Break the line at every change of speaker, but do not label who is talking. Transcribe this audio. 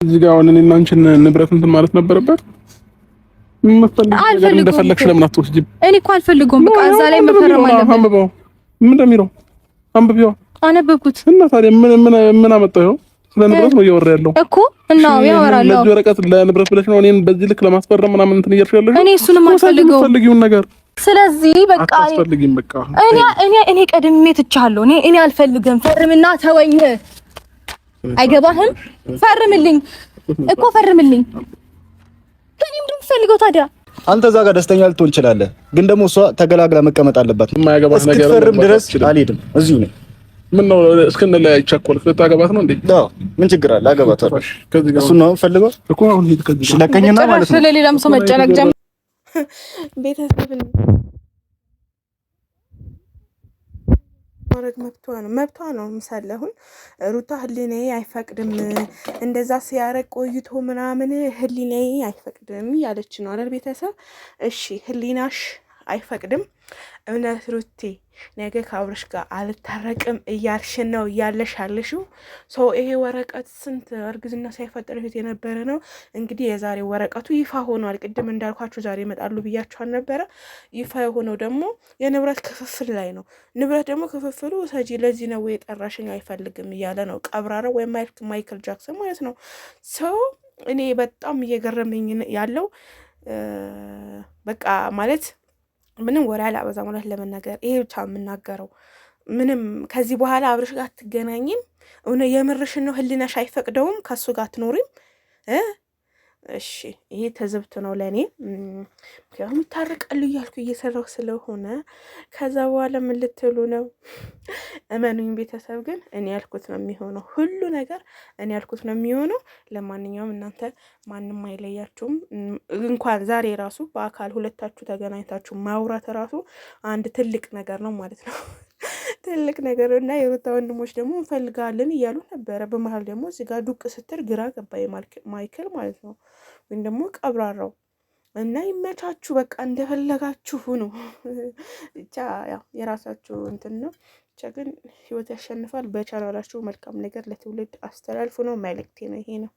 እዚህ ጋር አሁን እኔና አንቺን ንብረት እንትን ማለት ነበረበት። ምን እንደፈለግሽ ለምን አትወስጂም? እኔ እኮ አልፈልገውም። በቃ እዛ ላይ መፈረም አለበት። አንብበው። ምን እንደሚለው አንብበው። አነበብኩት እና ታዲያ ምን አመጣው? ስለ ንብረት ነው እያወራ ያለው እኮ እና ያወራል። ለዚህ ወረቀት ለንብረት ብለሽ ነው እኔን በዚህ ልክ ለማስፈረም ምናምን እንትን እያልሽ ያለሽ? እኔ እሱንም አልፈልገውም ነገር። ስለዚህ በቃ አትፈልጊም። በቃ እኔ ቀድሜ ትቻለሁ። እኔ አልፈልግም። ፈርምና ተወኝ። አይገባህም? ፈርምልኝ እኮ ፈርምልኝ። ከኔ ምንድን ነው የምትፈልገው ታዲያ? አንተ እዛ ጋር ደስተኛ ልትሆን ትችላለህ፣ ግን ደግሞ እሷ ተገላግላ መቀመጥ አለባት። የማያገባህ ነገር እስክትፈርም ድረስ አልሄድም። እዚሁ ነኝ። ምን ነው እስክንለያይ ቸኮልክ? ልታገባት ነው እንዴ? አዎ። ምን ችግር አለ? አገባታለሁ። እሱን ነው የምፈልገው እኮ አሁን ሂድ ከዚህ ለቀኝና ማለት ነው። ስለሌላም ሰው መጨነቅ ጀምር። ቤተሰብን ማድረግ መብቷ ነው። ምሳሌ አሁን ሩታ ህሊናዬ አይፈቅድም እንደዛ ሲያረግ ቆይቶ ምናምን ህሊናዬ አይፈቅድም ያለች ነው አይደል? ቤተሰብ እሺ፣ ህሊናሽ አይፈቅድም እውነት ሩቴ ነገ ከአብርሽ ጋር አልታረቅም እያልሽን ነው ያለሽው። ሰው ይሄ ወረቀት ስንት እርግዝና ሳይፈጠር ፊት የነበረ ነው። እንግዲህ የዛሬ ወረቀቱ ይፋ ሆኗል። ቅድም እንዳልኳችሁ ዛሬ ይመጣሉ ብያችኋል ነበረ። ይፋ የሆነው ደግሞ የንብረት ክፍፍል ላይ ነው። ንብረት ደግሞ ክፍፍሉ ሰጂ ለዚህ ነው የጠራሽኝ አይፈልግም እያለ ነው ቀብራራው ወይም ማይክል ጃክሰን ማለት ነው። ሰው እኔ በጣም እየገረመኝ ያለው በቃ ማለት ምንም ወሬ አላበዛም። እውነት ለመናገር ይሄ ብቻ የምናገረው ምንም ከዚህ በኋላ አብርሽ ጋር አትገናኝም። የምርሽን ነው? ህሊናሽ አይፈቅደውም? ከሱ ጋር አትኖሪም? እሺ ይሄ ተዝብት ነው ለእኔ። ምክንያቱም ይታረቃሉ እያልኩ እየሰራሁ ስለሆነ ከዛ በኋላ ምን ልትሉ ነው? እመኑኝ ቤተሰብ ግን እኔ ያልኩት ነው የሚሆነው። ሁሉ ነገር እኔ ያልኩት ነው የሚሆነው። ለማንኛውም እናንተ ማንም አይለያችሁም። እንኳን ዛሬ ራሱ በአካል ሁለታችሁ ተገናኝታችሁ ማውራት ራሱ አንድ ትልቅ ነገር ነው ማለት ነው። ትልቅ ነገር እና የሩታ ወንድሞች ደግሞ እንፈልጋለን እያሉ ነበረ። በመሀል ደግሞ እዚህ ጋር ዱቅ ስትል ግራ ገባይ ማይክል ማለት ነው፣ ወይም ደግሞ ቀብራራው እና ይመቻችሁ። በቃ እንደፈለጋችሁ ነው። ብቻ ያው የራሳችሁ እንትን ነው። ብቻ ግን ህይወት ያሸንፋል። በቻናላችሁ መልካም ነገር ለትውልድ አስተላልፉ ነው መልእክቴ ነው። ይሄ ነው።